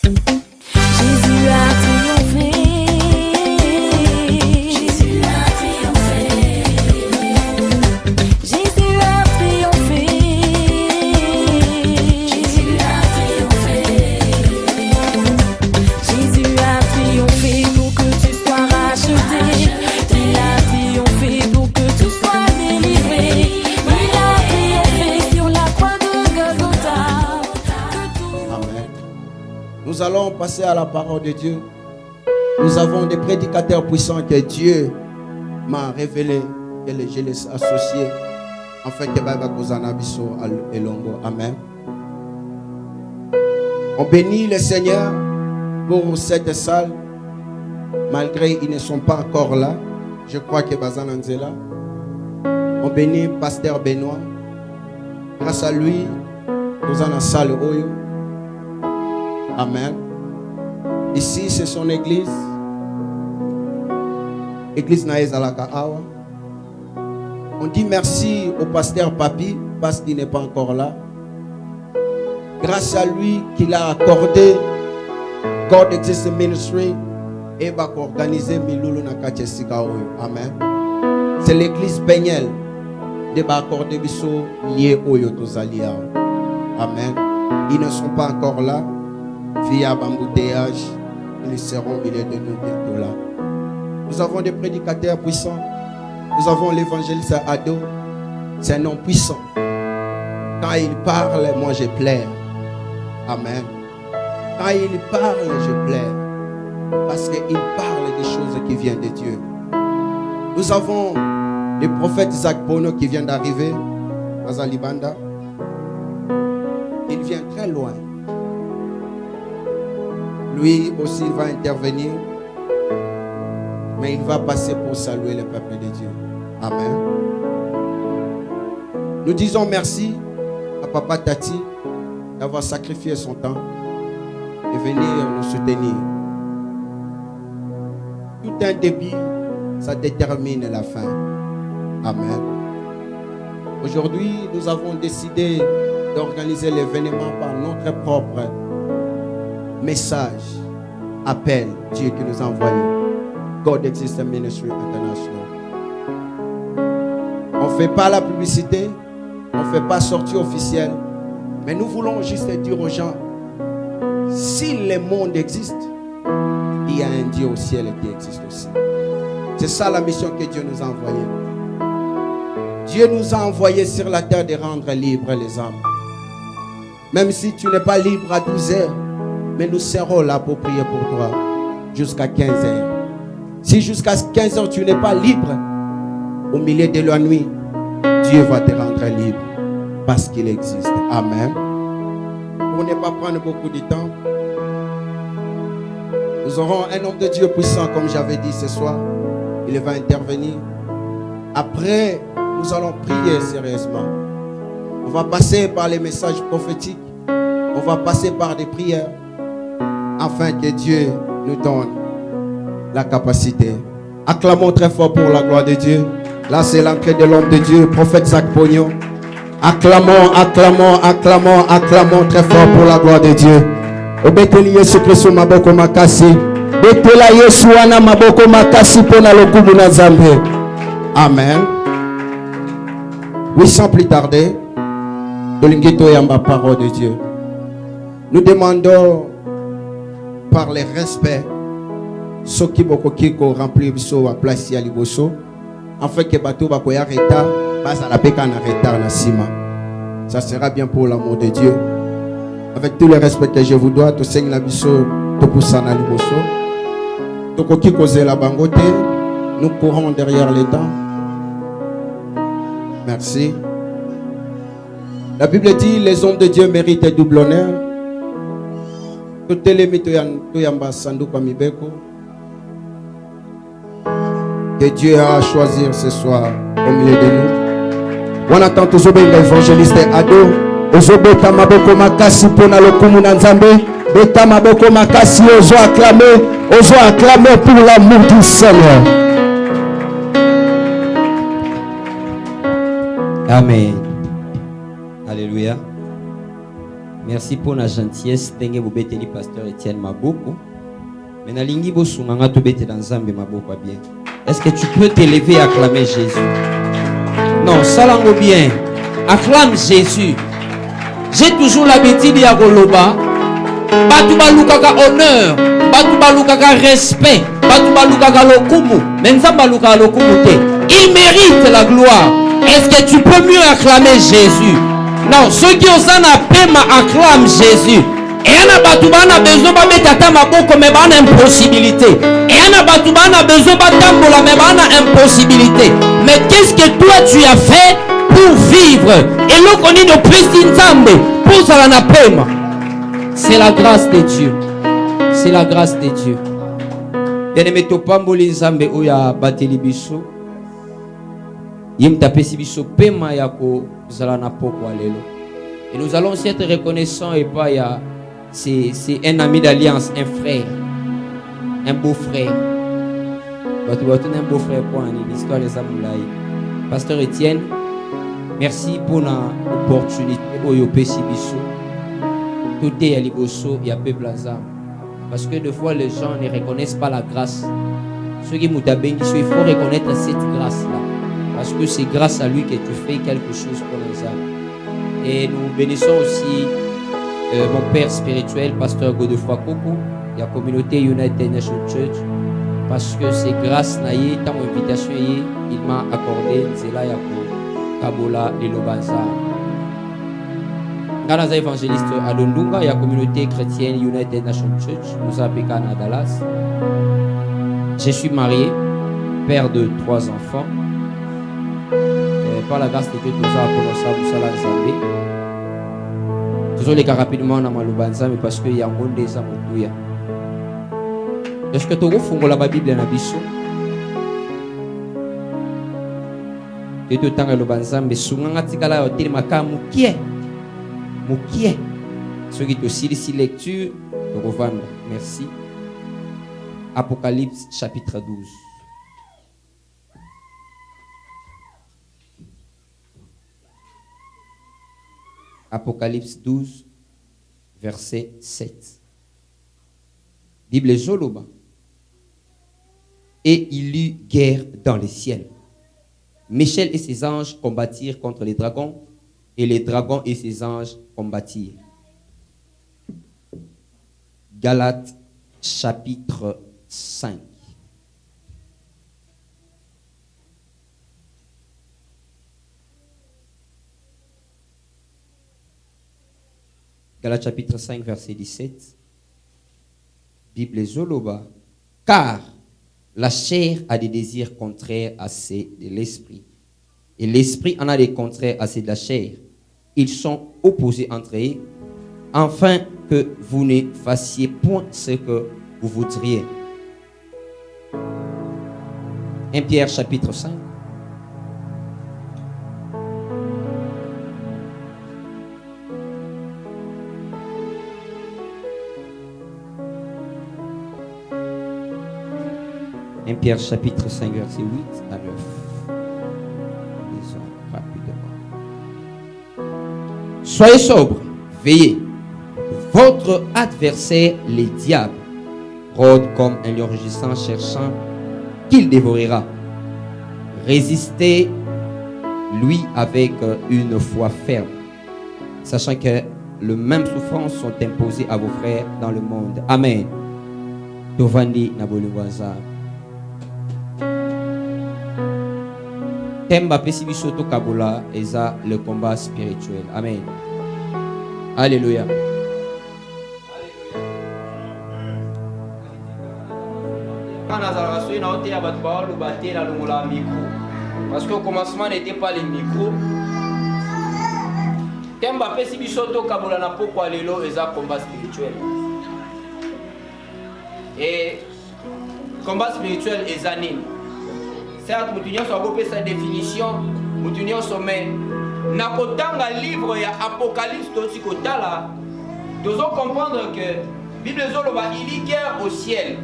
Jésus a triomphé. Jésus a triomphé. Jésus a triomphé. Jésus a triomphé. Jésus a triomphé pour que tu sois racheté. Il a triomphé pour que tu sois délivré. Il a triomphé sur la croix de Golgotha. Amen. Nous allons passer à la parole de Dieu. Nous avons des prédicateurs puissants que Dieu m'a révélé, que je les associés, afin que Baba Kozana Biso et Longo. Amen. On bénit le Seigneur pour cette salle, malgré ils ne sont pas encore là. Je crois que Bazan Anzela. On bénit Pasteur Benoît. Grâce à lui, nous avons la salle Oyo. Amen. Ici, c'est son église. Église Naezalaka Awa. On dit merci au pasteur Papi parce qu'il n'est pas encore là. Grâce à lui qu'il a accordé God Exists Ministry et va organiser Milulu Nakache Sikaoyo. Amen. C'est l'église Beniel de va accorder biso lié Oyo Tozalia. Amen. Ils ne sont pas encore là. Via l'embouteillage, ils seront au milieu de nous bientôt là. Nous avons des prédicateurs puissants. Nous avons l'évangéliste Ado. C'est un homme puissant. Quand il parle, moi je pleure. Amen. Quand il parle, je pleure. Parce qu'il parle des choses qui viennent de Dieu. Nous avons le prophète Isaac Bono qui vient d'arriver à Zalibanda. Il vient très loin. Lui aussi il va intervenir, mais il va passer pour saluer le peuple de Dieu. Amen. Nous disons merci à Papa Tati d'avoir sacrifié son temps et venir nous soutenir. Tout un début, ça détermine la fin. Amen. Aujourd'hui, nous avons décidé d'organiser l'événement par notre propre message, appel, Dieu qui nous a envoyé. God Exists Ministry International. On ne fait pas la publicité, on ne fait pas sortie officielle, mais nous voulons juste dire aux gens, si le monde existe, il y a un Dieu au ciel qui existe aussi. C'est ça la mission que Dieu nous a envoyée. Dieu nous a envoyés sur la terre de rendre libres les âmes. Même si tu n'es pas libre à 12 heures, mais nous serons là pour prier pour toi jusqu'à 15 heures. Si jusqu'à 15 heures tu n'es pas libre, au milieu de la nuit, Dieu va te rendre libre parce qu'il existe. Amen. Pour ne pas prendre beaucoup de temps, nous aurons un homme de Dieu puissant, comme j'avais dit ce soir. Il va intervenir. Après, nous allons prier sérieusement. On va passer par les messages prophétiques. On va passer par des prières afin que Dieu nous donne la capacité. Acclamons très fort pour la gloire de Dieu. Là, c'est l'entrée de l'homme de Dieu, prophète Zach Pogno. Acclamons, acclamons, acclamons, acclamons très fort pour la gloire de Dieu. Obeteli Yesu Kristo maboko makasi. Betela Yesu wana maboko makasi pona lokumu na Nzambe. Amen. Oui, sans plus tarder, Dolingito yamba parole de Dieu. Nous demandons par le respect ceux qui boko remplir biso à place ya liboso afin que bateau ba koya retard basa la peka na retard na sima. Ça sera bien pour l'amour de Dieu. Avec tout le respect que je vous dois, to seigne la biso to poussana liboso. To koki koze la bangote, nous courons derrière les temps. Merci. La Bible dit les hommes de Dieu méritent double honneur. Que Dieu a à choisir ce soir au milieu de nous. On attend toujours l'évangéliste Ado. Ozobeta maboko makasi pona lokumu na Nzambe. Beta maboko makasi ozo acclamer pour l'amour du Seigneur. Amen. Alléluia. Merci pour la gentillesse. Tengue vous beteli pasteur Etienne Maboko. Mais na lingi bo sunganga to bete dans Zambé Maboko bien. Est-ce que tu peux t'élever et acclamer Jésus? Non, salango bien. Acclame Jésus. J'ai toujours l'habitude ya koloba. Batu balukaka honneur, batu balukaka respect, batu balukaka lokumu. Mais nzamba luka lokumu te. Il mérite la gloire. Est-ce que tu peux mieux acclamer Jésus? Non, ceux qui osent en paiement acclament Jésus. Et on a besoin de mettre maboko mais on a impossibilité. Et on a besoin de tambola mais on a impossibilité. Mais qu'est-ce que toi tu as fait pour vivre? Et l'on connaît de Christine Zambé pour ça la paiement. C'est la grâce de Dieu. C'est la grâce de Dieu. Bien-aimé topamboli Zambé oya bateli biso. Yim tapesi biso paiement yako zala na poko alelo. Et nous allons aussi être reconnaissants et pas ya c'est un ami d'alliance, un frère, un beau-frère. Un beau-frère pour l'histoire des Amoulaï. Pasteur Etienne, merci pour l'opportunité pour Yopesi Bissou. Tout est à Liboso et à Peblaza. Parce que des fois, les gens ne reconnaissent pas la grâce. Ceux qui m'ont béni, il faut reconnaître cette grâce-là. Parce que c'est grâce à lui que tu fais quelque chose pour les âmes. Et nous bénissons aussi mon père spirituel, pasteur Godefroy Koko, de la communauté United National Church, parce que c'est grâce à lui, tant invitation il m'a accordé Zela Yako Kabola et Lobanza. Dans les évangélistes à Londunga, il y a la communauté chrétienne United National Church, nous appelons à Dallas. Je suis marié, père de 3 enfants. Par la grâce de Dieu, nous avons pour ça, Zambé. Toujours les cas rapidement dans Maloubanza, mais parce qu'il y a un monde des amours. Est-ce que tu as la Bible dans la Bible? Et tout le temps, Maloubanza, mais souvent, tu as la Bible, Moukié. Ceux qui ont aussi lecture, de revendre. Merci. Apocalypse chapitre 12. Apocalypse 12, verset 7. Bible Joloba. Et il eut guerre dans les ciels. Michel et ses anges combattirent contre les dragons, et les dragons et ses anges combattirent. Galates chapitre 5. Galates chapitre 5, verset 17. Bible Zoloba. Car la chair a des désirs contraires à ceux de l'esprit. Et l'esprit en a des contraires à ceux de la chair. Ils sont opposés entre eux, afin que vous ne fassiez point ce que vous voudriez. 1 Pierre chapitre 5. Un Pierre chapitre 5 verset 8 à 9. Lisons rapidement. Soyez sobres, veillez. Votre adversaire, les diables, rôde comme un lion rugissant cherchant qu'il dévorera. Résistez lui avec une foi ferme, sachant que les mêmes souffrances sont imposées à vos frères dans le monde. Amen. Tovandi Nabolingwaza. Temba Pesibisoto Kabola eza le combat spirituel. Amen. Alléluia. Parce qu'au commencement n'était pas les micros. Temba Pesibisoto Kabola na pourquoi lelo eza combat spirituel. Et combat spirituel eza nini? Certes, nous avons sa définition, nous avons sommet. Nakotanga livre ya Apocalypse Totikotala, nous devons comprendre que la Bible il y a guerre au ciel.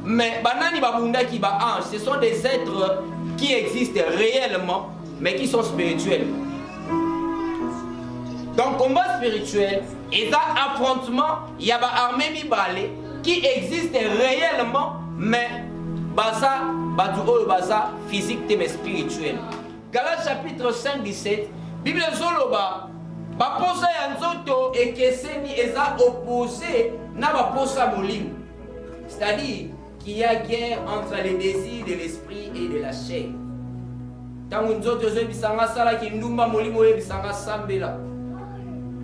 Mais banani babunda ki ba ange, ce sont des êtres qui existent réellement, mais qui sont spirituels. Donc, combat spirituel, et ça, affrontement, il y a une armée mibale qui existe réellement, mais basa, basa physique, mais spirituel. Galates chapitre 5, 17, Bible Zoloba, baposa ya nzoto ekeseni eza opposé na baposa molimo. C'est-à-dire qu'il y a guerre entre les désirs de l'esprit et de la chair. Tangu nzoto zo bisanga sala kindumba molimo ye bisanga sambela.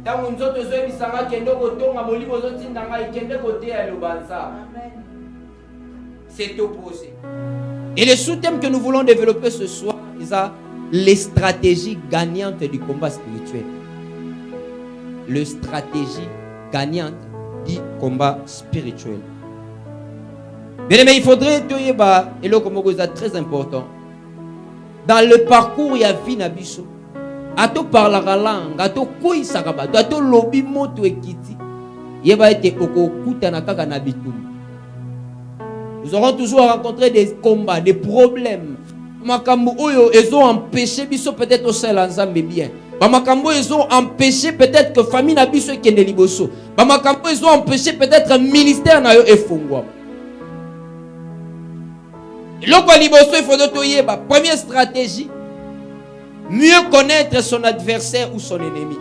Tangu nzoto zo bisanga kendo kotonga molimo zo tindanga ikende kote ya lubanza. C'est opposé. Et le sous-thème que nous voulons développer ce soir, c'est les stratégies gagnantes du combat spirituel. Les stratégies gagnantes du combat spirituel. Bien aimé, il faudrait que et le combat est très important. Dans le parcours, il y a vie nabiso. Ato parla la langue, ato koi sakaba, ato lobby moto ekiti. Il va être oko kutana kaka nabitum. Nous aurons toujours rencontré des combats, des problèmes. Makambo oyo ils ont empêché biso peut-être au sein l'ensemble bien. Makambo ils ont empêché peut-être que famille na biso kende liboso. Makambo ils ont empêché peut-être ministère na yo efungwa. Loko liboso il faut dotoyer ba première stratégie, mieux connaître son adversaire ou son ennemi.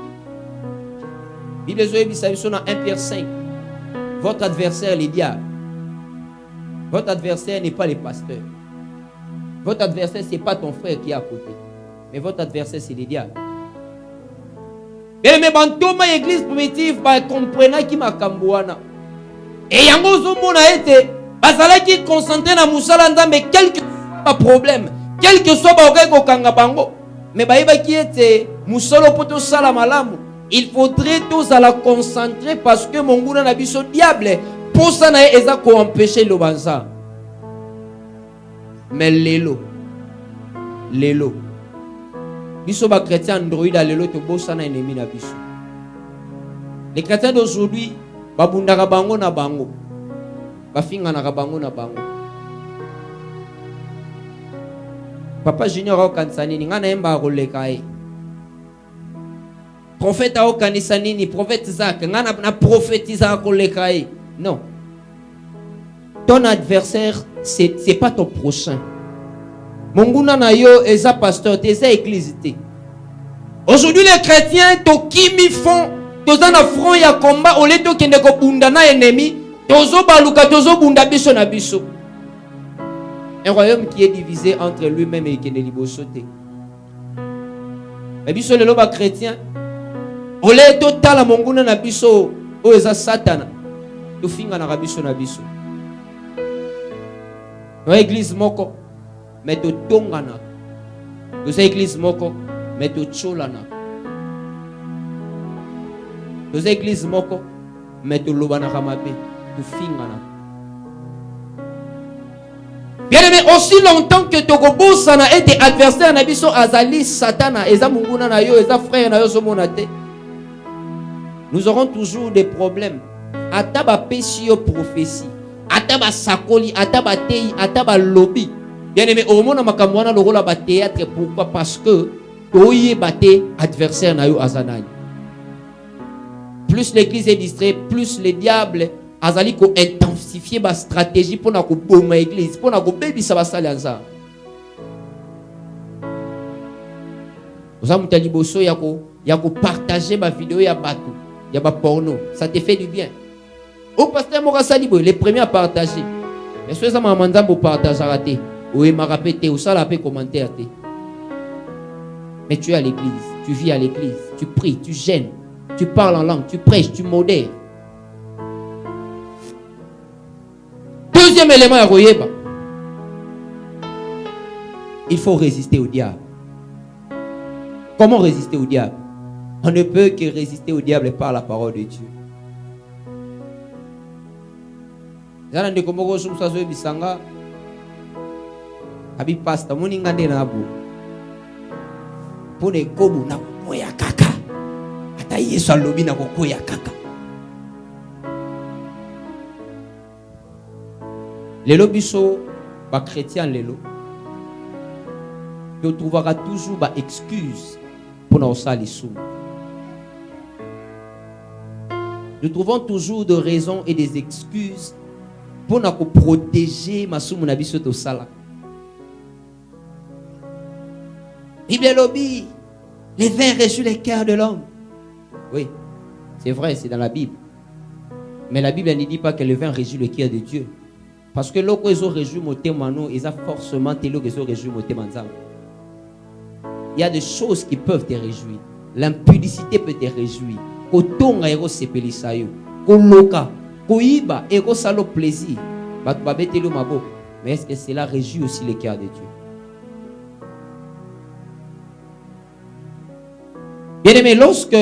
Bible zo ebisa biso na 1 Pierre 5. Votre adversaire les diables. Votre adversaire n'est pas les pasteurs. Votre adversaire, ce n'est pas ton frère qui est à côté. Mais votre adversaire, c'est les diables. Mais dans l'église primitive, comprenez qui m'a cambouana. Et yango zomona été, basala qui concentré na musala mais quel que soit le problème, quel que soit le kanga bango, mais baïba qui était musolo poto sala malamu, il faudrait tous à la concentrer parce que mon goût na biso diable. Pour ça, ils ont empêché le banza. Mais l'élo. Biso ba chrétien Android à l'élo to bossa na ennemi na biso. Les chrétiens d'aujourd'hui, babundaka bango na bango. Bafinga na bango na bango. Papa Junior au kansanini ngana emba rolekae. Prophète au kanisanini, prophète Zach ngana na prophétisa rolekae. Non. Ton adversaire, c'est pas ton prochain. Monguna na yo eza pasteur, eza église. Aujourd'hui les chrétiens to kimi font toza na front ya combat au leto kende ko bunda na ennemi, tozo baluka tozo bunda biso na biso. Un royaume qui est divisé entre lui-même et kende liboso te. Mais biso lelo ba chrétien, au leto tala monguna na biso o eza satana. To finga na biso na biso. No église moko mais to tongana. To église moko mais to cholana. To église moko mais to lobana kamabe, to fingana. Bien aimé, aussi longtemps que Togobo sana été adversaire na biso azali satana, eza munguna na yo, eza frère na yo somonate. Nous aurons toujours des problèmes. Ataba pesio prophétie, ataba sakoli, ataba tei, ataba lobby. Bien aimé, au monde makamwana le rôle ba théâtre. Pourquoi? Parce que toye baté adversaire na yo azanani. Plus l'église est distraite, plus les diables azali ko intensifier ba stratégie pour na ko boma église, pour na ko bebi sa basalanza. Vous avez mutali boso ya ko partager ma vidéo ya bato, ya ba porno, ça te fait du bien. Au pasteur Morasalibo, les premiers à partager. Mais ceux qui m'ont demandé pour partager, oui, m'a répété, ou ça l'a fait commentaire. Mais tu es à l'église, tu vis à l'église, tu pries, tu gênes, tu parles en langue, tu prêches, tu modères. Deuxième élément à Royeba, il faut résister au diable. Comment résister au diable? On ne peut que résister au diable par la parole de Dieu. Zana ndeko moko sumsa zo bisanga abi pasta moninga nde na abu pone kobu na koya kaka ata Yesu alobi na koya kaka. Lelo biso ba chrétien lelo tu trouveras toujours ba excuse pour na osali sou. Nous trouvons toujours des raisons et des excuses pour nous protéger masumu na biso to sala. Bible lobby, les vins réjouissent les cœurs de l'homme. Oui, c'est vrai, c'est dans la Bible. Mais la Bible ne dit pas que le vin réjouit le cœur de Dieu. Parce que lorsqu'ils ils ont réjoui mon témoin, ils ont forcément télo qu'ils ont réjoui mon témoin. Il y a des choses qui peuvent te réjouir. L'impudicité peut te réjouir. Kotonga ero sepelisa yo. Koloka, koiba ero salo plaisir. Batu babetelo mabo. Mais est-ce que cela réjouit aussi le cœur de Dieu? Bien aimé, lorsque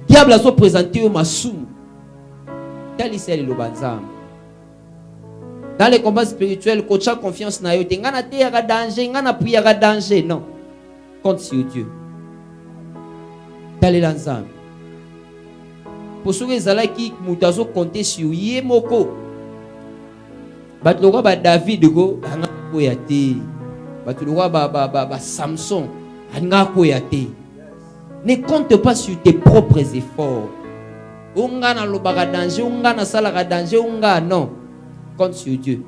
diable a se présenté au Massoum, tel est le banzam. Dans les combats spirituels, coach a confiance na yo. Ngana te yaka danger, ngana pri yaka danger. Non. Compte sur Dieu. Tel est l'ensemble. Pour ceux qui mutazo compter sur Yemoko. Batloga ba David go anga ko yate. Batloga ba Samson anga ko yate. Ne compte pas sur tes propres efforts. Unga na lobaka danger, unga na salaka danger, unga non. Compte sur Dieu.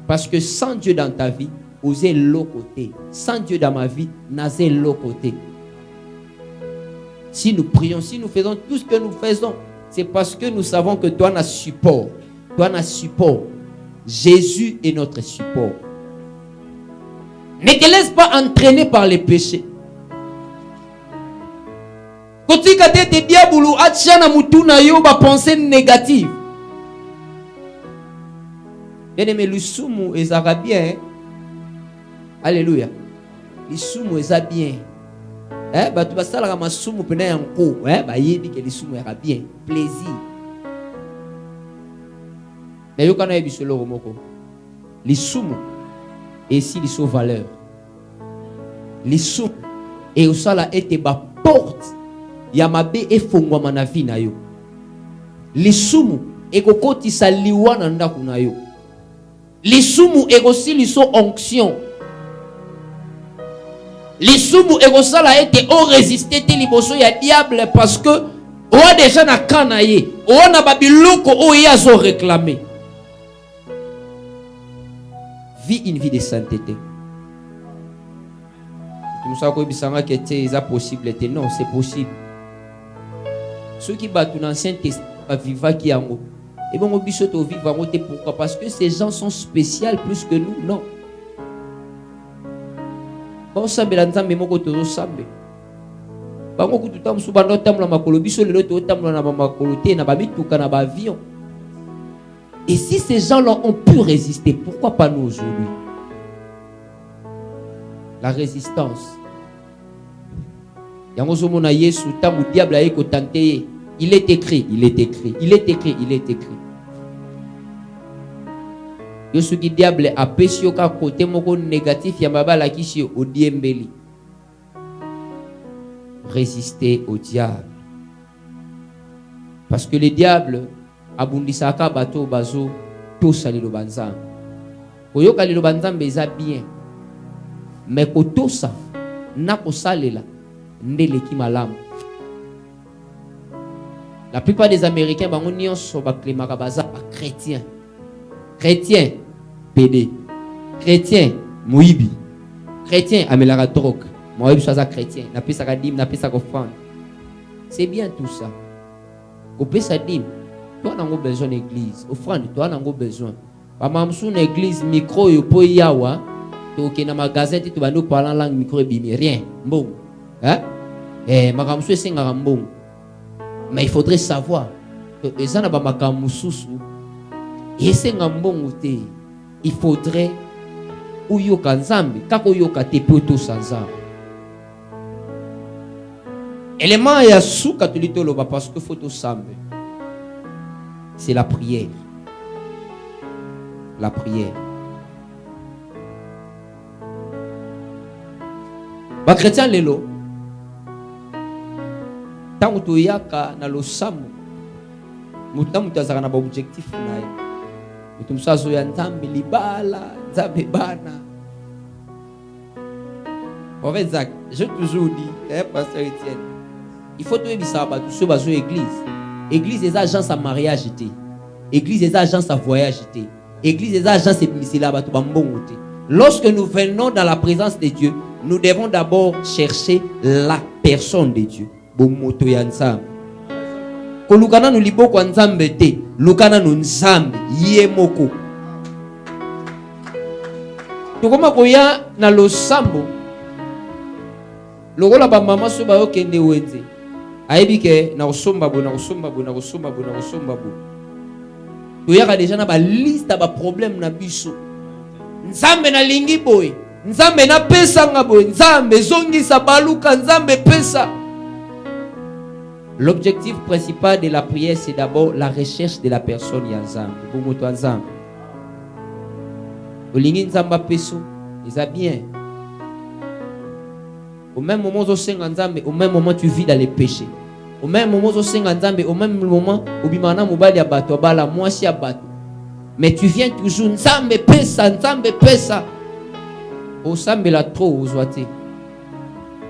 Parce que sans Dieu dans ta vie, osez l'autre côté. Sans Dieu dans ma vie, n'osez l'autre côté. Si nous prions, si nous faisons tout ce que nous faisons, c'est parce que nous savons que toi, tu as support. Toi, tu as support. Jésus est notre support. Ne te laisse pas entraîner par les péchés. Quand tu as des diables, tu as pensée négative. Bien aimé, le soumou est bien. Alléluia. Le soumou est bien. Bah tu vas ça la soumou pendant un coup. Bah il dit que le soumou est bien. Plaisir. Mais yo kana ebiso lo moko. Le soumou et si les sont valeur. Le soumou et au sala était ba porte. Yamabe e fongwa manavi na yo. Le soumou et kokoti sa liwa na ndaku na yo. Les soumou et aussi les sont onction. Les soumou et aussi là été ont résisté tes liboso ya diable parce que on a déjà na kanaye, on a babiloko o yazo réclamé. Vis une vie de sainteté. Nous savons que c'est possible. Non, c'est possible. Ceux qui battent l'Ancien Testament vivant qui en haut. Et bon, on vivre pourquoi? Parce que ces gens sont spéciaux plus que nous. Non. Bon, ça me l'a dit, mais tout ça. Bango kututam subando tamla makolo biso lelo to tamla na makolo te na babituka na avion. Et si ces gens-là ont pu résister, pourquoi pas nous aujourd'hui? La résistance. Yangozo mona Yesu tamu diable aiko tenter. Il est écrit, il est écrit, il est écrit, il est écrit. Yesu qui diable a péché au côté moko négatif ya mabala kishi au diembeli. Résister au diable. Parce que le diable abundisaka bato bazo to salilo banzam. Koyoka lilo banzam beza bien. Mais kotosa na kosalela ndeleki malamu. La plupart des Américains bango nyonso ba klemaka baza chrétien. Chrétien PD. Chrétien moibi. Chrétien amelara drogue. Moi, je suis chrétien. Je suis dim, je suis offrande. C'est bien tout ça. Tu peux dim. Toi, tu as besoin d'église. Offrande, toi, tu as besoin. Maman, si une église, micro, tu peux y avoir. Tu es dans un magasin, tu vas nous parler en langue micro, rien. Bon. Hein? Eh, maman, je suis un bon. Mais il faudrait savoir que les gens n'ont pas et c'est un bon. Il faudrait ou yoka nzambe, kako yoka te poto sanzambe. Élément ya souka tulito loba parce que faut tout sambe. C'est la prière. La prière. Ba chrétien lelo. Tangu to yaka na lo samu. Mutamu tazaka na ba objectif na ye. Mutumsazo ya nzambe libala, nzambe bana. En fait, Zach, j'ai toujours dit, pasteur Etienne, il faut trouver ça à tous ceux qui sont église. Église des agences à mariage. Église des agences à voyage. Église des agences à lorsque nous venons dans la présence de Dieu, nous devons d'abord chercher la personne de Dieu. Bomoto ya nzambe. Ko lukana no liboko nzambe te, lukana no nzambe ye moko. Tokoma koya na losambo. Lokola ba mama so ba okende wenze. Ayebi ke na osomba bo. Toyaka déjà na ba liste ba problème na biso. Nzambe na lingi boy. Nzambe na pesa nga boy. Nzambe zongisa baluka nzambe pesa. L'objectif principal de la prière, c'est d'abord la recherche de la personne Yanzambe. Bomoto Nzambe. Olingi Nzamba peso, ils bien. Au même moment où Nzambe, au même moment tu vis dans les péchés. Au même moment où Nzambe, au même moment où bimana mobali ya bato bala mwasi ya bato. Mais tu viens toujours Nzambe pesa. Au sambe la trop ozoate.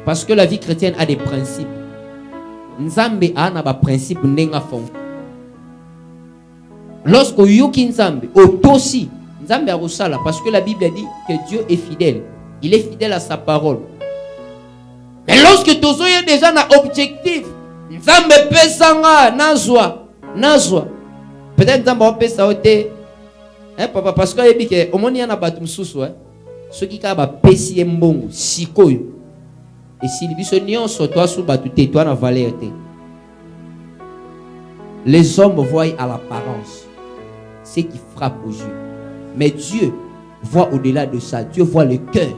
Parce que la vie chrétienne a des principes. Nzambe a na ba principe ndenga fond. Lorsque yoki Nzambe otosi Nzambe a rosala parce que la Bible dit que Dieu est fidèle. Il est fidèle à sa parole. Mais lorsque tozo est déjà na objectif, Nzambe pesanga nazwa. Peut-être Nzambe pesa ote. Papa parce que yebi ke omoni na batu msusu ceux qui ka ba pesi mbongo sikoyo. Et si toi sous batute, toi na valeur. Les hommes voient à l'apparence ce qui frappe aux yeux. Mais Dieu voit au-delà de ça. Dieu voit le cœur.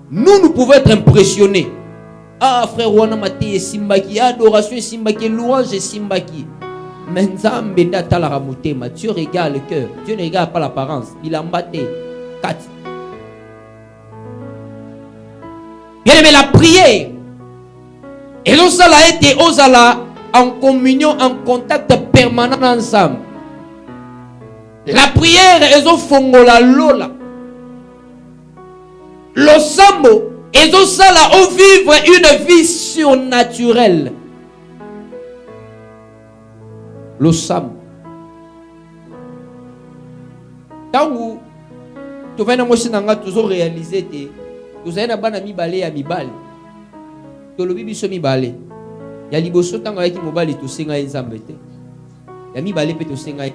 Nous pouvons être impressionnés. Ah frère, on a maté simbaki, adoration simbaki, louange simbaki. Mais Dieu regarde le cœur. Dieu ne regarde pas l'apparence. Il a mbatté. Bien aimé, la prière. Et l'on a été en communion, en contact permanent ensemble. La prière est au fongola lola. Le sambo est au sala au vivre une vie surnaturelle. Le sambo. Tant tu vas toujours réaliser que tu as bana mibale ya mibale. Tu lobi biso mibale. Ya liboso tanga yaki mobali to senga nzambe te. Ya mibale pe to senga te.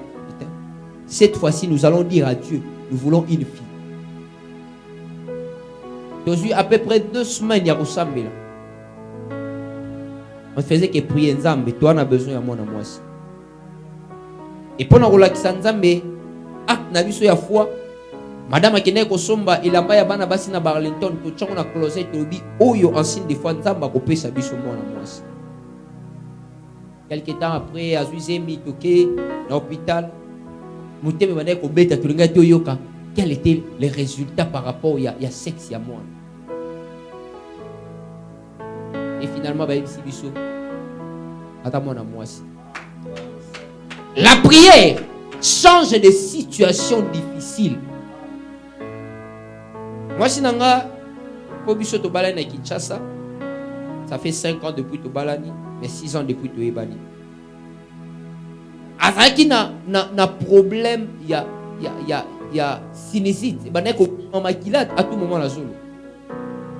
Cette fois-ci nous allons dire à Dieu, nous voulons une fille. Tu as à peu près 2 semaines ya ressemble là. On faisait que prier nzambe, toi on a besoin ya mwana mwasi. Et pendant relakisa nzambe, acte na biso ya foi. Madame akene ko somba ilamba ya bana basi na Barlington to tchongo na closet to bi oyo en signe de foi nzamba ko pesa biso mwana mwasi. Quelque temps après azuize mi toké na hôpital muteme bana ko beta to linga to yoka quel était les résultats par rapport ya sexe ya moi. Et finalement ba yebisi biso ata mwana mwasi. La prière change de situation difficile. Moi, si nanga, Pobiso Tobalani à Kinshasa, ça fait 5 ans depuis Tobalani, mais 6 ans depuis Toebani. Azaki na problème, il y a sinusite, il y a maquillage à tout moment la zone.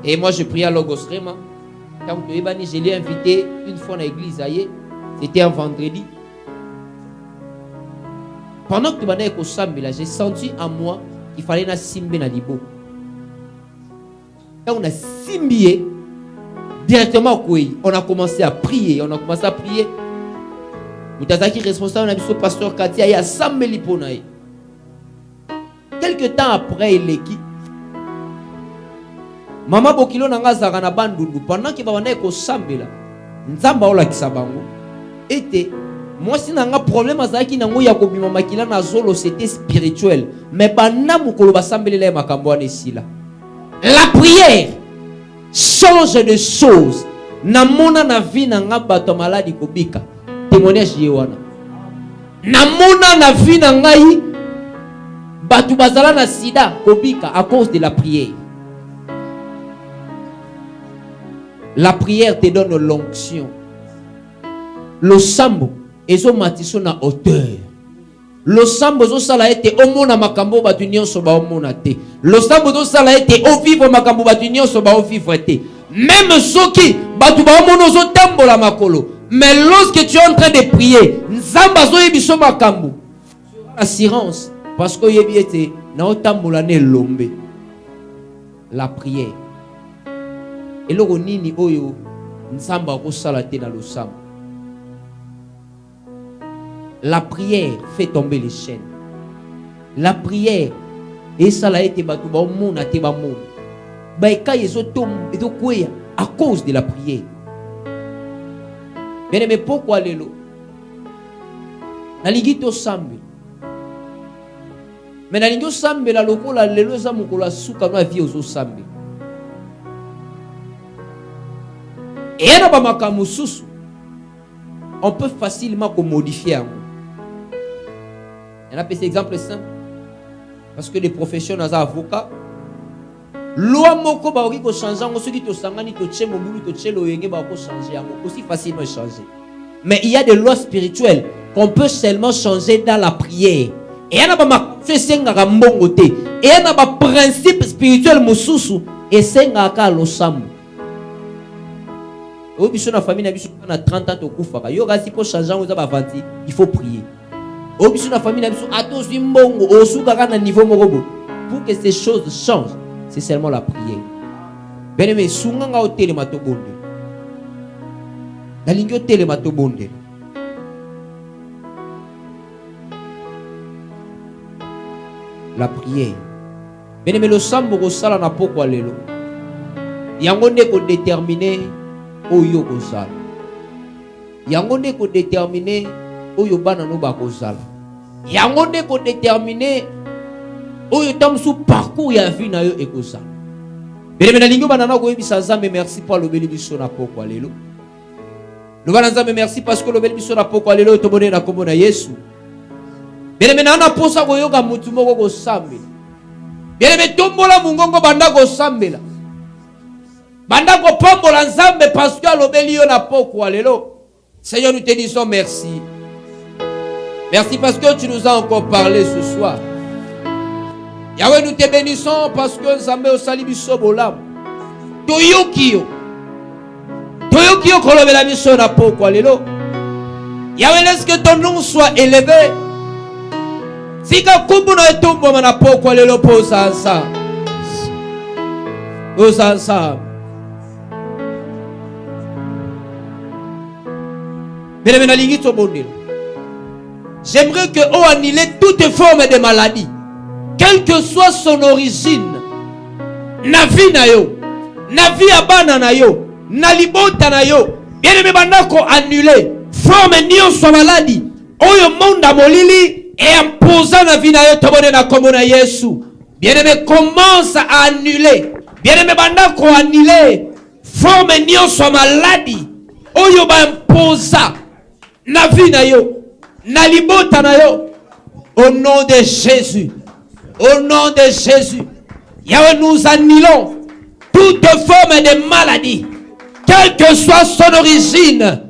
Et moi, je prie à Logos Rema. Quand Toebani, je l'ai invité une fois dans l'église, c'était un vendredi. Pendant que Toebani est au Sambela, j'ai senti en moi qu'il fallait na simbe na libo. On a simbié directement on a commencé à prier. Moutazaki responsable de pasteur Katia, il y a 100 000 liponaï. Quelque temps après, il est qui? Maman Bokilo nanga zara bandundu pendant que baba na ko sambela. Nzamba ola kisabango. Était moi si nanga problème azaki nango ya ko bima makila na zolo c'était spirituel. Mais bana mukolo basambela makambo anesila. La prière change de choses. Namona na vie na nga bato maladi kobika. Témoignage yewana. Namona na vie na ngai bato bazala na sida kobika à cause de la prière. La prière te donne l'onction. Le sambo ezo matiso na hauteur. Le sambo zo sala ete omona makambo batu nyonso ba omona te. Le sambo zo sala ete o vivre makambo batu nyonso ba o vivre te. Même soki batu ba omona zo tambola makolo. Mais lorsque tu es en train de prier, nzamba zo yebiso makambo. Assurance parce que yebi ete na otambola ne lombe. La prière. Et le nini oyo nzamba ko sala te na lo sambo. La prière fait tomber les chaînes. La prière, et ça l'a été battu, à cause de la prière. Bien aimé, pourquoi l'élo? Naligito sambe. Mais naligito sambe la loko la l'élo zamuko la souka no vie aux sambe. Et yana ba makamususu, on peut facilement modifier. On a pris cet exemple simple. Parce que les professions, les avocats, loi moko ba oki ko changer ngo soki to sangani to tche mobulu to tche loyenge ba ko changer aussi facilement changer. Mais il y a des lois spirituelles qu'on peut seulement changer dans la prière. Et il y a ba senga mbongo te. Et il y a ba principe spirituel mususu et senga ka lo sambu. Au biso na famille na biso na 30 ans to kufa. Yo ga si pour changer ngo za ba vanti, il faut prier. Au biso na famille na biso atos mbongo osuka na niveau moko. Pour que ces choses changent, c'est seulement la prière. Bien aimé, sunganga o telema to bonde. Dalingyo telema to bonde. La prière. Bien aimé, le sambo ko sala na poko lelo. Yango ne ko déterminer oyo ko sala. Yango ne ko déterminer oyo bana no ba ko sala. Yango ne ko déterminer oyo tamsu parcours ya vie na yo ekosa. Bele na lingo banana ko yebisa Nzambe merci pour le beli biso na poko lelo. Le bana Nzambe merci parce que le beli biso na poko lelo to bonena kombo na Yesu. Bele na na posa ko yoka mutu moko ko sambe. Bele tombola mungongo banda ko sambela. Banda ko pambola Nzambe parce que le beli yo na poko lelo. Seigneur, nous te disons merci. Merci parce que tu nous as encore parlé ce soir. Yahweh, nous te bénissons parce que Nzambe osali biso bolam. Toyokiyo kolobela biso na poko lelo. Yahweh, laisse que ton nom soit élevé. Sika kumbu na etumbo na poko lelo posa ensemble. Posa ensemble. Bien aligné to bondel. J'aimerais que on annule toute forme de maladie. Quelle que soit son origine, na vie na yo, na vie abana na yo, na libota na yo, bien aimé bandako annuler forme nyonso maladie. Oyo monda molili et imposant na vie na yo tobone na kombo na Yesu. Bien aimé commence à annuler. Bien aimé bandako annuler forme nyonso maladie. Oyo ba imposa na vie na yo, na libota na yo. Au nom de Jésus. Au nom de Jésus, Yahweh, nous annulons toute forme de maladie, quelle que soit son origine,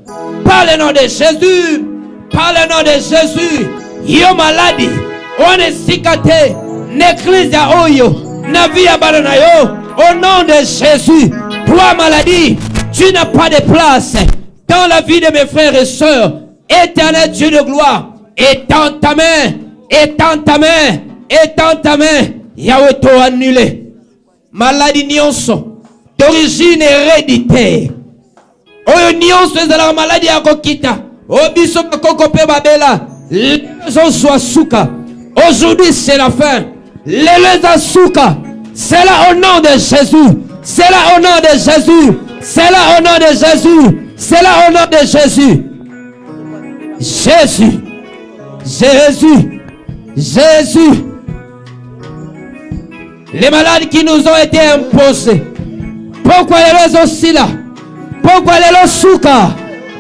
par le nom de Jésus, par le nom de Jésus. Yo maladie, on est cicaté, n'éclise à oyo, navi à baranayo, au nom de Jésus. Toi maladie, tu n'as pas de place dans la vie de mes frères et sœurs. Éternel Dieu de gloire, étends ta main, étends ta main. Étends ta main, Yahweh to annulé. Maladie nyonso d'origine héréditaire. Oyo nyonso ezala maladie ya kokita. Obiso koko pe babela. Lezo soit souka. Aujourd'hui c'est la fin. Lezo souka. C'est là au nom de Jésus. C'est là au nom de Jésus. C'est là au nom de Jésus. C'est là au nom de Jésus. Jésus. Jésus. Jésus. Les malades qui nous ont été imposés. Pourquoi les aussi là? Pourquoi les souka?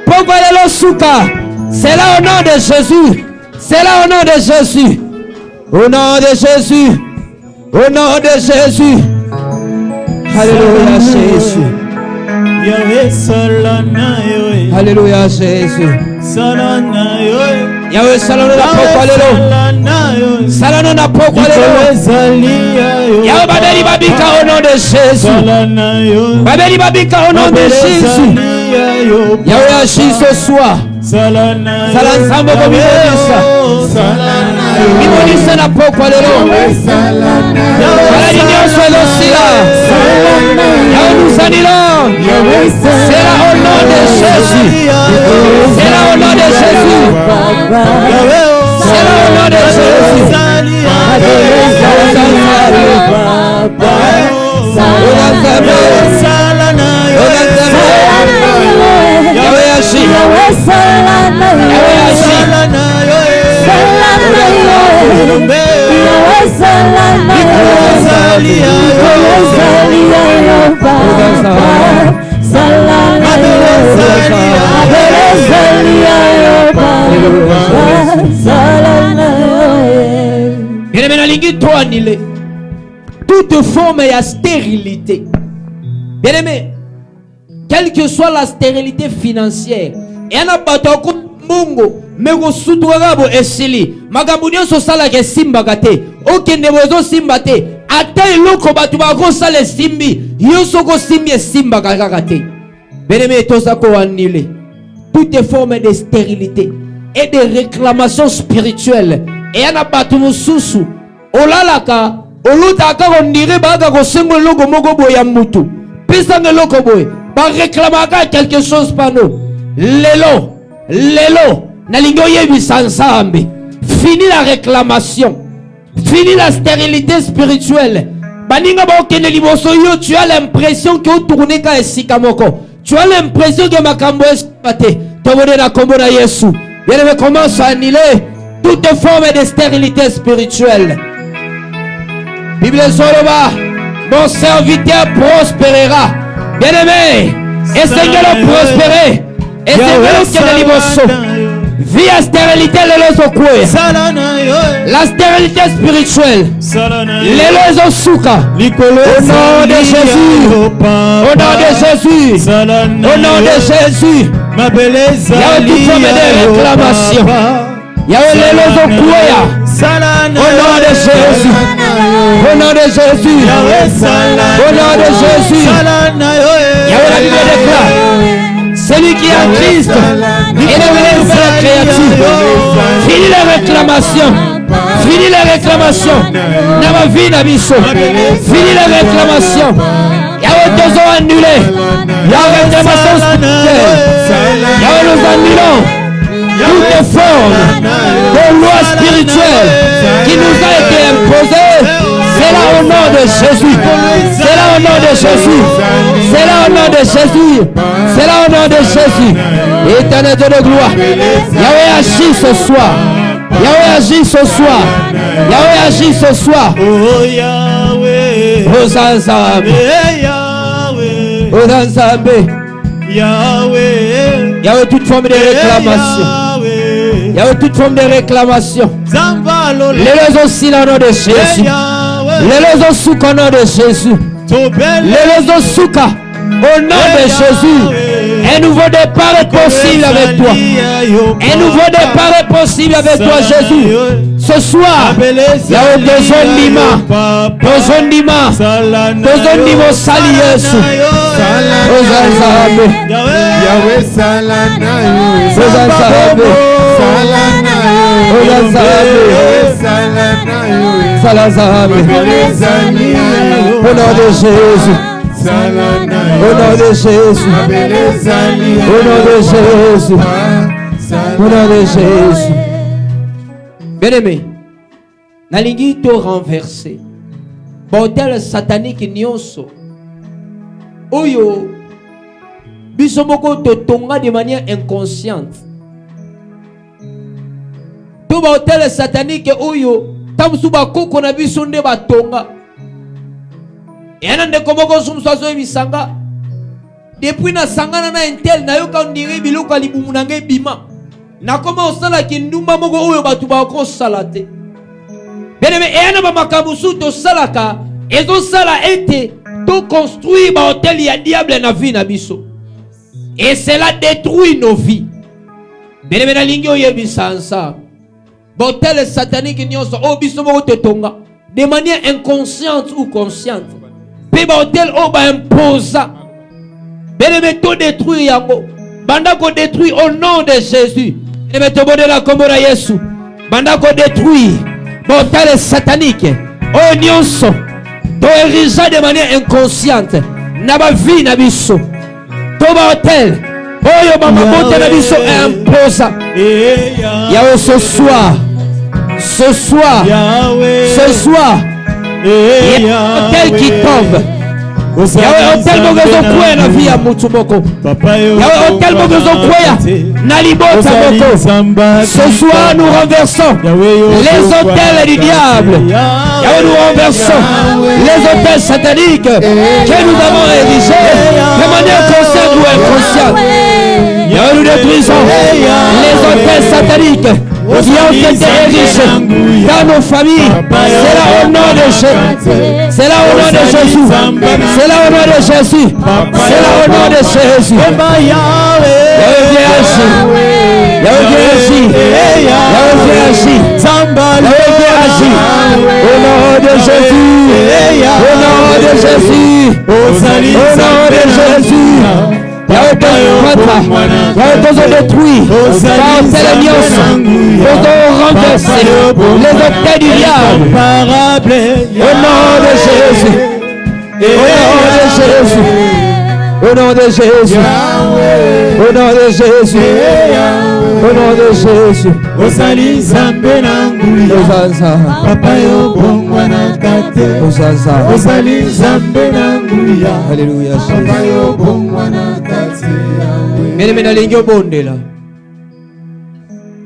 Pourquoi les souka? C'est là au nom de Jésus. C'est là au nom de Jésus. Au nom de Jésus. Au nom de Jésus. Alléluia Jésus. Yahweh salana yo. Alléluia Jésus. Salana yo. Yahweh salana na poko lelo. Salana na poko lelo. Yahweh babeli babika au nom de Jésus. Babeli babika au nom de Jésus. Yahweh agit ce soir. Salana sambo ko bibonisa. Bibonisa na poko lelo. Salana nyonso elosila. Yahweh nous annulons. C'est là au nom de Jésus. C'est là au nom de Jésus. C'est là au nom de Jésus. Yahweh agit. Yahweh agit. Bien-aimé, nalingi to annulé toute forme de stérilité. Bien-aimé, quelle que soit la stérilité financière, et un abatoko mungo mego sutuagabo esili magambo nyonso salaka esimbaka te okende bozo simba te ata eloko bato bakosala esimbi yo soko osimbi esimbaka kaka te. Bien-aimé, toza koannule toute forme de stérilité et de réclamation spirituelle. Et un abato mosusu olalaka olutaka ondire baka kosengo eloko moko boye ya mutu pisanga eloko boye bareklamaka quelque chose pano lelo nalingi oyebisa nzambe. Fini la réclamation, fini la stérilité spirituelle. Baninga bakende liboso yo, tu as l'impression que tourner ka esika moko, tu as l'impression que makambo esipate tobone na kombo na Yesu. Bien-aimé, commence à annuler toute forme de stérilité spirituelle. Bible Soloba, mon serviteur prospérera. Bien-aimé, et Seigneur prospérer. Et Seigneur qui est liboso. Vie à stérilité, la stérilité spirituelle. Les souka. Au nom de Jésus. Au nom de Jésus. Au nom de Jésus. Il y a toute forme de réclamation. Il y a les Kuya. Au nom de Jésus. Au nom de Jésus. Au nom de Jésus. Il y a la Bible déclare. Celui qui est en Christ, il est devenu une nouvelle créature. Fini les réclamations. Fini les réclamations. Dans ma vie, Nabiso. Fini les réclamations. Il y a deux ans annulés. Il y a une réclamation spirituelle. Il y a nous annulons toutes formes de loi spirituelle qui nous a été imposée. C'est là au nom de Jésus. C'est là au nom de Jésus. C'est là au nom de Jésus. C'est là au nom de Jésus. Éternel Dieu de gloire. Yahweh agit ce soir. Yahweh agit ce soir. Yahweh agit ce soir. Oh Yahweh. Oh Zanzambe. Oh Zanzambe. Yahweh. Yahweh, toute forme de réclamation. Yahweh, toute forme de réclamation. Les raisons aussi dans le nom de Jésus. Les raisons sous au nom de Jésus. Les raisons sous au nom de Jésus. Un nouveau départ est possible avec toi. Un nouveau départ est possible avec toi, Jésus. Ce soir, il y a besoin d'Ima. Besoin d'Ima. Besoin d'Ima sali Yesu. Yahweh salana au nom de Jésus. Au nom de Jésus. Au nom de Jésus. Au nom de Jésus. Bien-aimé, nalingi to renverser. Bordel satanique nyonso. Oyo biso moko to tonga de manière inconsciente. To bordel satanique oyo tamsu ba koko na biso nde ba tonga. Yana nde komoko sumsaso ebisanga. Depuis na sangana na intel na yoka ndire biluka libumu na nge bima. Na koma osala kindumba moko oyo batu ba ko salate. Bien-aimé, yana ba makabusu to salaka ezo sala ete Tout construit un hôtel, il y a diable dans la vie na biso. Et cela détruit nos vies. Bien na lingi oyebisa ensemble. Hôtel satanique nyonso o biso mo tetonga de manière inconsciente ou consciente. Pe hôtel o ba imposa. Bien tout détruire yango. Banda ko détruire au nom de Jésus. Et me te bonne la komora Yesu. Banda ko détruire. Hôtel satanique. O nyonso. To érisa de manière inconsciente. Na ba vie na biso. To ba hôtel. Oyo mama monte na biso imposa. Yahweh ce soir. Ce soir. Ce soir. Il y a un hôtel qui tombe. Yahweh hôtel mogezo kwea na vie ya mutu moko. Yahweh hôtel mogezo kwea na libota moko. Ce soir nous renversons les hôtels du diable. Yahweh nous renversons les hôtels sataniques que nous avons érigés de manière consciente ou inconsciente. Yahweh nous détruisons les hôtels sataniques qui ont été érigés dans nos familles. C'est là au nom de Jésus. C'est là au nom de Jésus. C'est là au nom de Jésus. C'est là au nom de Jésus. Yahweh viens agir. Yahweh viens agir. Yahweh viens agir. Yahweh viens agir. Au nom de Jésus. Au nom de Jésus. Au nom de Jésus. Yahweh détruit par tel nyonso, nous renverser les hôtels du diable. Au nom de Jésus. Au nom de Jésus. Au nom de Jésus. Au nom de Jésus. Osali zambe na nguya papa yo bongwa na kate osali zambe na nguya Alléluia papa yo bongwa na kate Mene na lingio bondela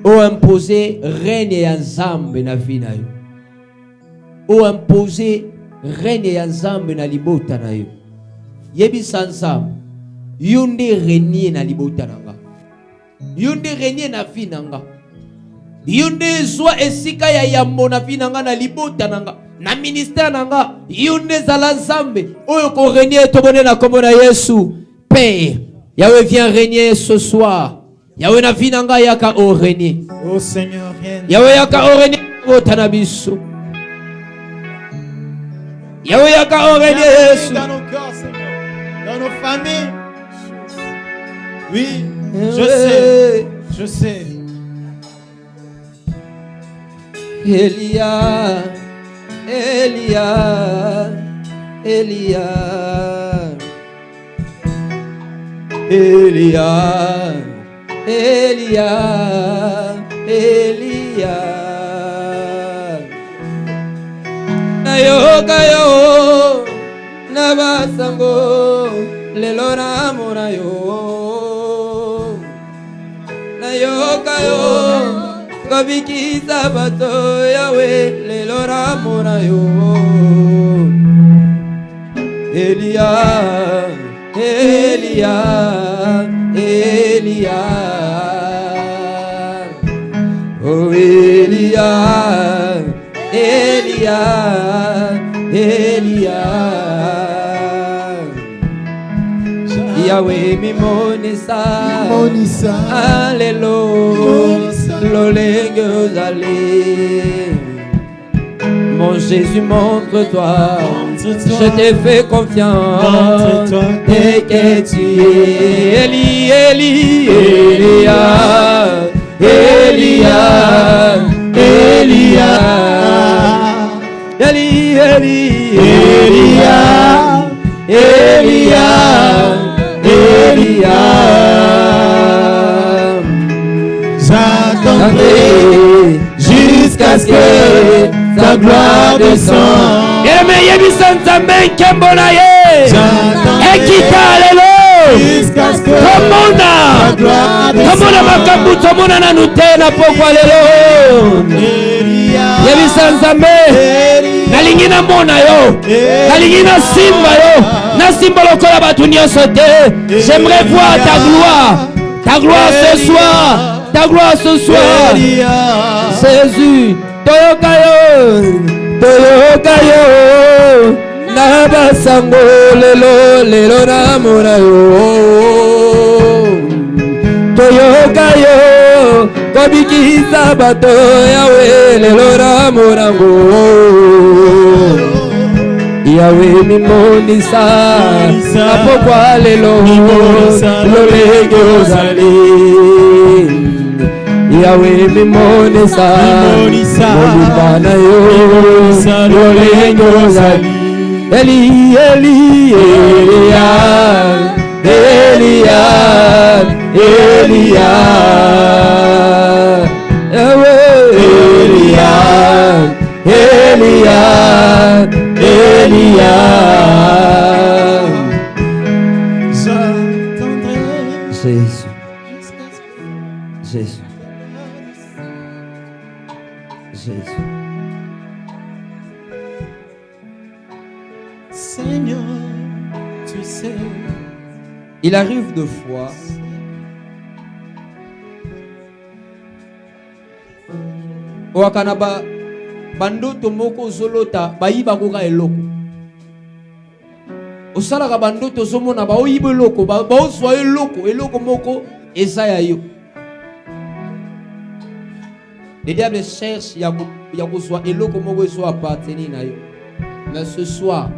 o imposer règne ya nzambe na vie na yo. O imposer règne ya nzambe na libota na yo. Yebisa nzambe yunde régner na libota na nga. Yunde régner na vie na nga. Yunde zwa esika ya yambo na vie na nga na libota na nga. Na ministère na nga yunde zala nzambe oyo ko régner to bonne na kombo na Yesu. Père, Yahweh vient régner ce soir. Yahweh na vie na nga yaka o régner. Oh Seigneur, viens. Yahweh yaka o régner bota na biso. Yahweh yaka o régner Yesu dans nos cœurs, Seigneur, dans nos familles. Oui, je sais. Elia, nayoka yo nabasango lelo na mona yo nayoka yo kobikisa bato yawe lelo na mona yo Elia oh Elia Yahweh mimonisa Alléluia Lolenge ozali Mon Jésus montre-toi Je te fais confiance Dès que tu es Elia J'attendrai jusqu'à ce que ta gloire descende. Jusqu'à ce que ta gloire descende. nalingi na mona yo nalingi na simba yo na simba lokola batu nyonso te. J'aimerais voir ta gloire ce soir Jésus toyoka yo na basango lelo lelo na mona yo toyoka yo kobikisa bato yawe lelo na monango yawe mimonisa apokwa lelo lolenge ozali yawe mimonisa molimba na yo lolenge ozali Eli Eli Elian Elian Elian Elian Elian Elian Jésus Jésus Jésus Seigneur, tu sais. Il arrive de fois wakana bandoto moko zolota bayiba koka eloko osalaka bandoto zomona baoyiba eloko baoswa eloko moko eza ya yo. Le diable cherche ya kozwa eloko moko ezo appartenir na yo. Mais ce soir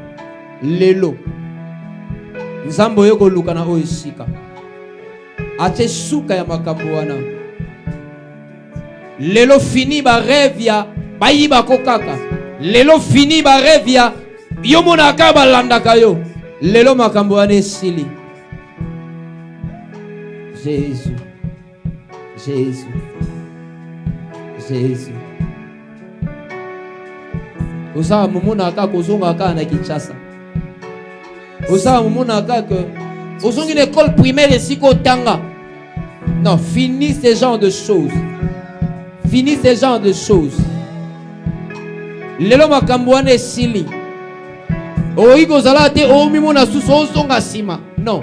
lelo nzambo yo koluka na oyo esika ate suka ya makambo wana. Lelo fini ba rêve ya bayiba ko kaka. Lelo fini ba rêve ya yo monaka balandaka yo. Lelo makambo wana esili. Jésus Jésus Jésus Osa mumonaka kozonga ka na Kinshasa. Osa mumonaka que ozongi l'école primaire esiko tanga. Non, finis ce genre de choses. Finis ce genre de choses. Lelo makambo wana esili. Oiko zala te o mimona suso ozonga sima. Non.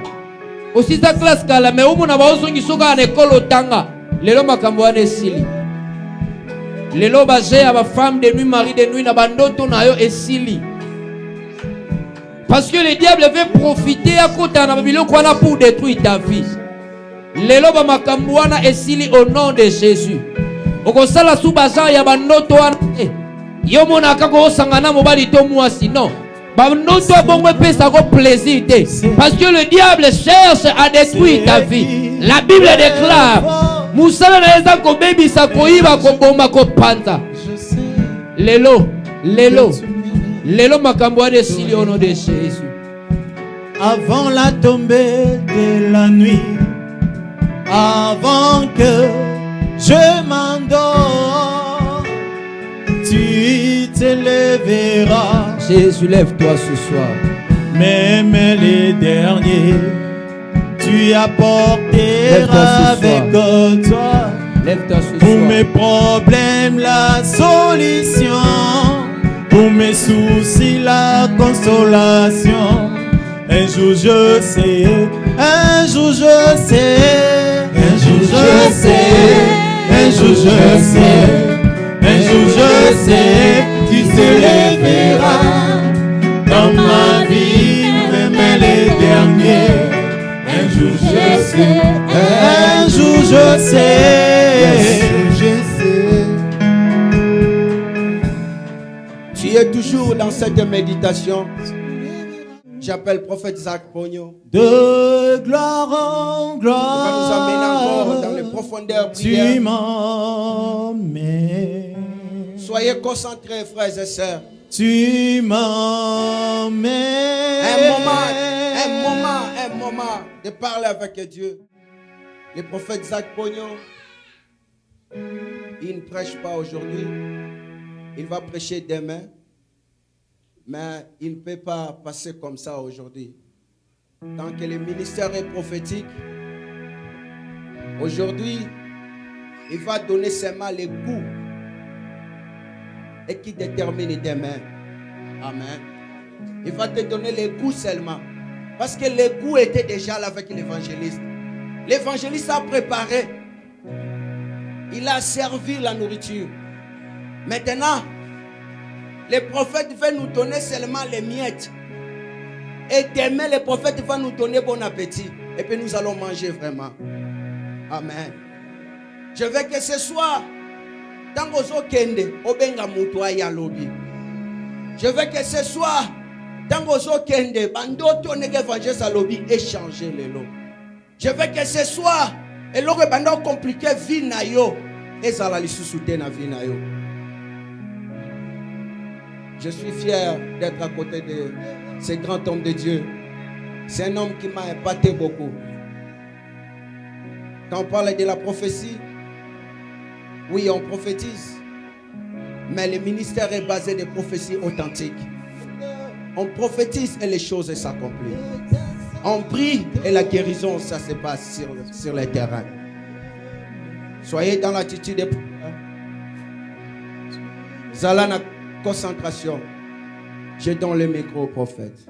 Aussi sa classe kala mais omona ba ozongi soka na école otanga. Lelo makambo wana esili. Lelo bazé à ma femme de nuit, mari de nuit, na bandoto na yo esili. Parce que le diable veut profiter à côté na biloko wana pour détruire ta vie. Lelo ba makambo wana esili au nom de Jésus. Okosala su bazar ya bandoto wana. Yo mona kako osangana mobali to mwasi non. Bandoto bongo pesa ko plaisir te. Parce que le diable cherche à détruire ta vie. La Bible déclare Musala na eza ko baby sa ko iba ko bomba ko panta. Lelo makambo ade sili au nom de Jésus. Avant la tombée de la nuit, avant que je m'endors, tu te lèveras. Jésus, lève-toi ce soir. Même les derniers, tu apporteras avec toi. Lève-toi ce pour soir. mes problèmes, la solution. Pour mes soucis, la consolation. Un jour je sais, un jour je sais, un jour je sais, un jour je sais, un jour je sais, tu te lèveras dans ma vie, même les derniers. Un jour je sais, un jour je sais, Tu es toujours dans cette méditation. J'appelle prophète Zach Pogno. de gloire en Il va nous amener encore gloire. dans les profondeurs Tu prières. m'emmènes, Soyez concentrés, frères et sœurs. tu m'emmènes. Un moment de parler avec Dieu. Le prophète Zach Pogno, il ne prêche pas aujourd'hui. Il va prêcher demain. Mais il ne peut pas passer comme ça aujourd'hui. Tant que le ministère est prophétique, aujourd'hui, il va donner seulement les goûts et qui détermine demain. Amen. Il va te donner les goûts seulement. Parce que les goûts étaient déjà là avec l'évangéliste. L'évangéliste a préparé. Il a servi la nourriture. Maintenant, les prophètes veulent nous donner seulement les miettes. Et demain, le prophète va nous donner bon appétit. Et puis nous allons manger vraiment. Amen. Je veux que ce soir, dans vos kende, obenga mutwa ya lobi. Je veux que ce soir, dans vos kende, bandoto nege évangile sa lobi, échanger les lots. Je veux que ce soir, et l'autre bando compliqué vie na yo, et ça la lisusuté na vie na yo. Je suis fier d'être à côté de ce grand homme de Dieu. C'est un homme qui m'a épaté beaucoup. Quand on parle de la prophétie, oui, on prophétise. Mais le ministère est basé des prophéties authentiques. On prophétise et les choses s'accomplissent. On prie et la guérison, ça se passe sur le terrain. Soyez dans l'attitude de prière. Zalana concentration. Je donne le micro au prophète.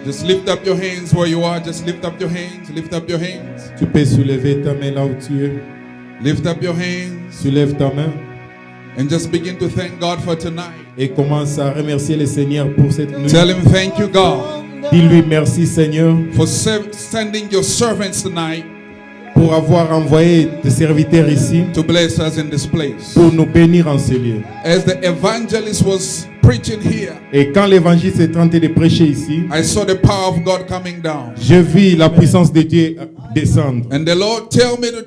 Just lift up your hands where you are. Just lift up your hands. Lift up your hands. Tu peux soulever ta main là où tu es. Lift up your hands. Soulève ta main. And just begin to thank God for tonight. Et commence à remercier le Seigneur pour cette nuit. Tell him thank you, God, Dis-lui merci Seigneur for sending your servants tonight pour avoir envoyé tes serviteurs ici to bless us in this place. pour nous bénir en ce lieu. As the evangelist was preaching here, Et quand l'évangile s'est tenté de prêcher ici, I saw the power of God coming down. je vis la puissance de Dieu descendre. And the Lord tell me to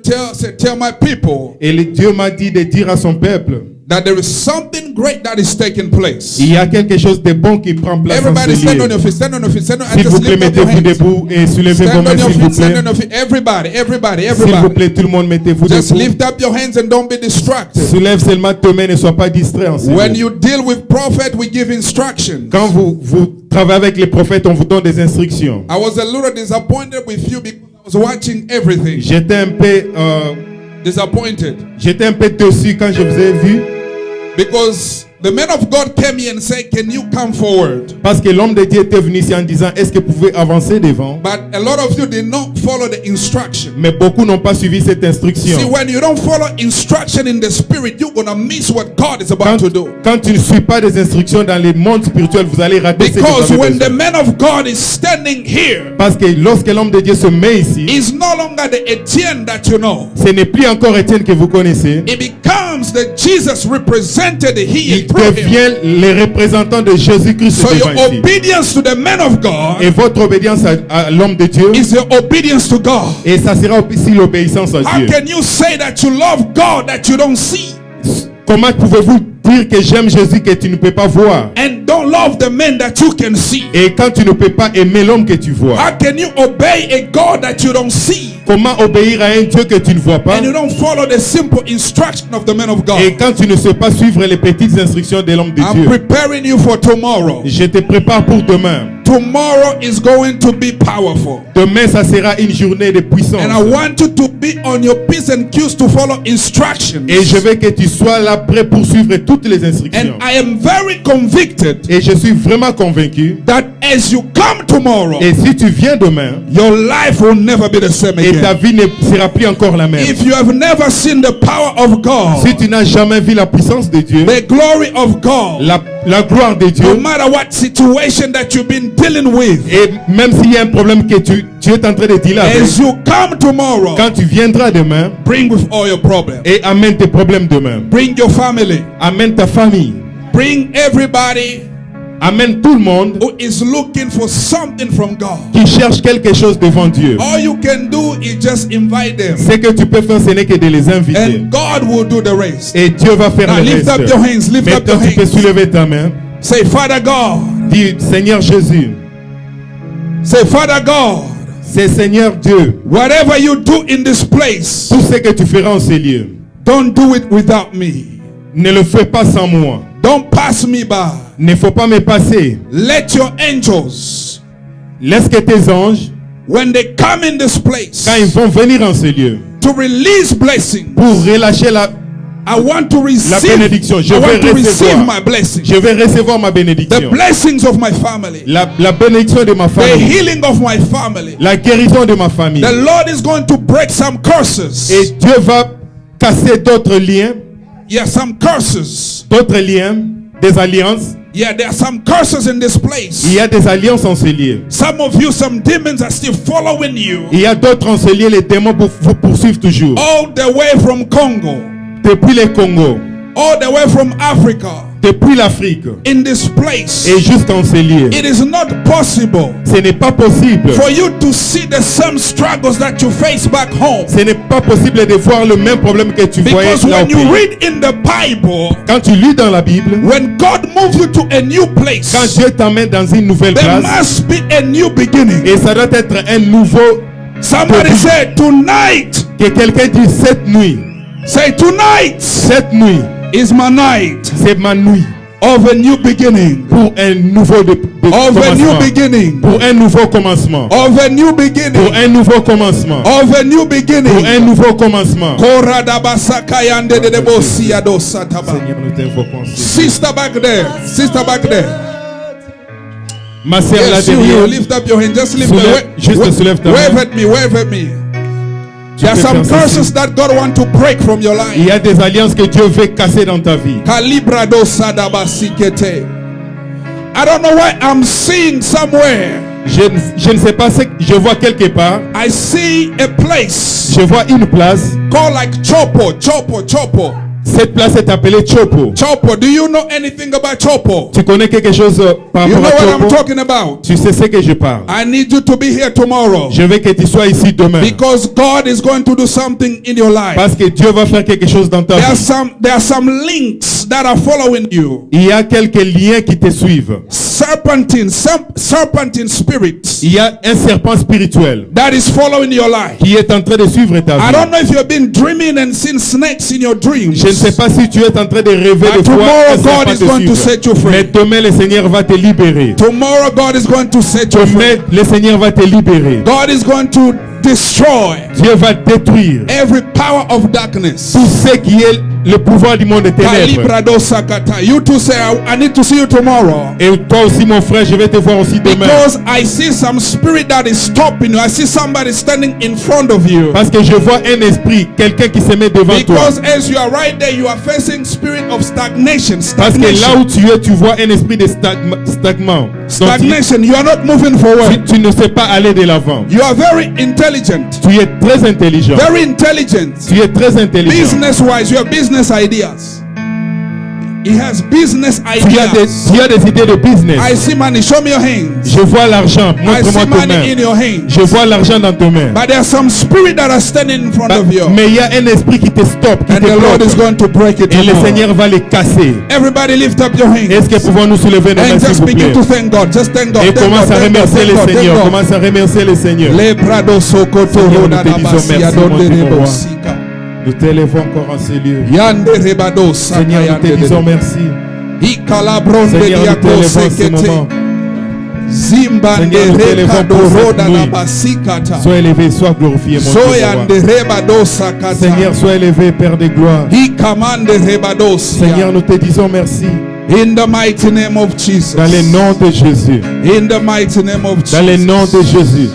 tell my people Et le Dieu m'a dit de dire à son peuple, that there is something great that is taking place. il y a quelque chose de bon qui prend place en Everybody ce stand on lieu. your feet, stand on your feet, stand on, and S'il vous just plaît, lift up your mettez-vous hands. debout et soulevez vos Stand mains on your s'il vous feet, stand plaît. on your feet. Everybody, everybody, S'il vous everybody. plaît, tout le monde, mettez-vous Just debout. lift up your hands and don't be distracted. Soulève seulement tes mains, ne sois pas distrait en ce When lieu. you deal with prophet, we give instructions. Quand vous travaillez avec les prophètes, on vous donne des instructions. I was a little disappointed with you because I was watching everything. J'étais un peu déçu quand je vous ai vu. Because the man of God came here and said, can you come forward? Parce que l'homme de Dieu était venu ici en disant, est-ce que vous pouvez avancer devant? But a lot of you did not follow the instruction. Mais beaucoup n'ont pas suivi cette See, instruction. when you don't follow instruction in the spirit, you're going to miss what God is about to do. Quand tu ne suis pas des instructions dans les mondes spirituels, vous allez rater ce que Because vous avez when the besoin. man of God is standing here, Parce que lorsque l'homme de Dieu se met ici, it's no longer the Etienne that you know. ce n'est plus encore Étienne que vous connaissez. It becomes the Jesus represented here Il through him. devient les représentants de Jésus-Christ So your devant ici. obedience to the man of Et God votre obédience à l'homme de Dieu, is your obedience to God. et ça sera aussi l'obéissance à How Dieu. can you say that you love God that you don't see Comment pouvez-vous dire que j'aime Jésus que tu ne peux pas voir? and don't love the man that you can see? Et quand tu ne peux pas aimer l'homme que tu vois, How can you obey a God that you don't see comment obéir à un Dieu que tu ne vois pas? and you don't follow the simple instruction of the man of Et God? quand tu ne sais pas suivre les petites instructions de l'homme de I'm Dieu, preparing you for tomorrow. je te prépare pour demain. Tomorrow is going to be powerful. Demain, ça sera une journée de puissance. And I want you to be on your P's and Q's to follow instructions. Et je veux que tu sois là prêt pour suivre toutes les instructions. And I am very convicted Et je suis vraiment convaincu. that as you come tomorrow, Et si tu viens demain, your life will never be the same et ta again. vie ne sera plus encore la même. If you have never seen the power of God, Si tu n'as jamais vu la puissance de Dieu, the glory of God, la gloire de no Dieu, matter what situation that you've been dealing with, et même s'il y a un problème que tu es en train de dealer avec, as you come tomorrow, quand tu viendras demain, bring with all your problems. et amène tes problèmes demain, Bring your family. amène ta famille, Bring everybody amène tout le monde who is looking for something from God. qui cherche quelque chose devant Dieu. All you can do is just invite them, Ce que tu peux faire, ce n'est que de les inviter. and God will do the rest. Et Dieu va faire Now le lift reste. up your hands, lift up Maintenant, your tu peux hands. soulever ta main. Say, Father God. Dis, Seigneur Jésus, Say, Father God. c'est Seigneur Dieu. Whatever you do in this place, Tout ce que tu feras en ces lieux, don't do it without me. ne le fais pas sans moi. Don't pass me by. Ne faut pas me passer. Let your angels, Laisse que tes anges, when they come in this place, quand ils vont venir en ces lieux, to release blessings. pour relâcher I want to receive. bénédiction. Je I vais want to receive recevoir. my blessing. je vais recevoir ma The bénédiction. blessings of my family. La bénédiction de ma The famille. healing of my family. La guérison de ma famille. The Lord is going to break some curses. Et Dieu va casser d'autres liens. Yeah, some curses. d'autres liens, des alliances. Yeah, there are some curses in this place. Il y a des alliances en ce lieu. Some of you, some demons are still following you. Il y a d'autres en ce lieu, les démons vous poursuivent toujours. All the way from Congo, Depuis le Congo, all the way from Africa, depuis l'Afrique in this place. et juste en ce lieu. It is not possible Ce n'est pas possible. for you to see the same struggles that you face back home. Ce n'est pas possible de voir le même problème que tu voyais Because là au when you pays. read in the Bible, Quand tu lis dans la Bible, when God moves you to a new place, quand Dieu t'emmène dans une nouvelle there place, must be a new beginning. et ça doit être un nouveau, Somebody said tonight. que quelqu'un dit cette nuit Say tonight is my night c'est ma nuit of a new beginning. pour un nouveau Of a new commencement. beginning. Pour un nouveau commencement. Of a new Pour beginning. un nouveau commencement. Of a new Pour beginning. un nouveau commencement. Koradabasakayandedebosiyadosataba. Seigneur, nous t'invoquons. Sister back there. Sister back there. Ma sœur là Yes, you derrière. lift up your hand. Just lift Soulève- juste soulève ta wave main. at me. Wave at me. There are peux some faire ceci. curses that God wants to break from your Il life. y a des alliances que Dieu veut casser dans ta vie. Kalibradosadabasiketé. I don't know why I'm seeing somewhere. Je ne sais pas ce que je vois quelque part. I see a place Je vois une place. called like Chopo. Cette place est appelée Chopo. Chopo. Do you know anything about Chopo? Tu connais quelque chose par You know rapport what à I'm Chopo? talking about? Tu sais ce que je parle. I need you to be here tomorrow Je veux que tu sois ici demain. because God is going to do something in your life. Parce que Dieu va faire quelque chose dans ta There are vie. some links that are following you. Il y a quelques liens qui te suivent. Serpentine spirits Il y a un serpent spirituel that is following your life. qui est en train de suivre ta I vie. don't know if you've been dreaming and seen snakes in your dreams. Je ne sais pas si tu es en train de rêver But de voir tomorrow un serpent God is te going to suivre. set you free. Mais demain le Seigneur va te libérer. Tomorrow God is going to set you free. Demain le Seigneur va te libérer. God is going to destroy Dieu va détruire every power of darkness. tout ce qui est le pouvoir du monde des ténèbres. Kalibradosakata. You too say, I need to see you tomorrow. Et toi aussi mon frère, je vais te voir aussi demain. Because I see some spirit that is stopping you. I see somebody standing in front of you. Parce que je vois un esprit, quelqu'un qui se met devant toi. Because as you are right there, you are facing spirit of stagnation. Parce que là Stagnation. où tu es, tu vois un esprit de stagnement. Donc, Stagnation. You are not moving forward. tu ne sais pas aller de l'avant. You are very intelligent. Tu es très intelligent. Very intelligent. Tu es très intelligent. Business wise, you have business ideas. He has business Tu as des idées de business. I see money. Show me your hands. Je vois l'argent. I Montre-moi see tes money mains. in your hands. Je vois l'argent dans tes mains. But there are some spirit that are standing in front of you. Mais il y a un esprit qui te stoppe, qui And te the Lord is bloque. going to break it Et le tomorrow. Seigneur va les casser. Everybody lift up your hands. Est-ce que pouvons-nous soulever nos mains, And s'il just vous begin plaît? to thank God. Just thank God. Et Thank God, commence à thank God, remercier thank le God, Seigneur. thank God. Commence à remercier le Seigneur. Le prado sokoto Seigneur, roda nous te disons basia merci, mon donde Dieu, mon roi. rebosika. Nous t'élèvons encore en ces lieux. Yande rebado Seigneur, nous te disons merci. Ikalabronde Seigneur, nous t'élèvons en ce diakosekete. moment. Zimbande Seigneur, nous t'élèvons rekado pour cette roda nuit. la basikata. Sois élevé, sois glorifié, mon Dieu, mon Soyande roi. rebado sakata. Seigneur, sois élevé, Père de gloire. Ikamande rebadosia. Seigneur, nous te disons merci. In the mighty name of Jesus. Dans le nom de Jésus. In the mighty name of Jesus. Dans le nom de Jésus.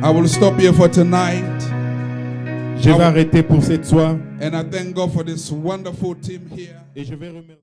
I will stop here for tonight. Je vais arrêter pour cette soir. And I thank God for this wonderful team here. Et je vais remercier.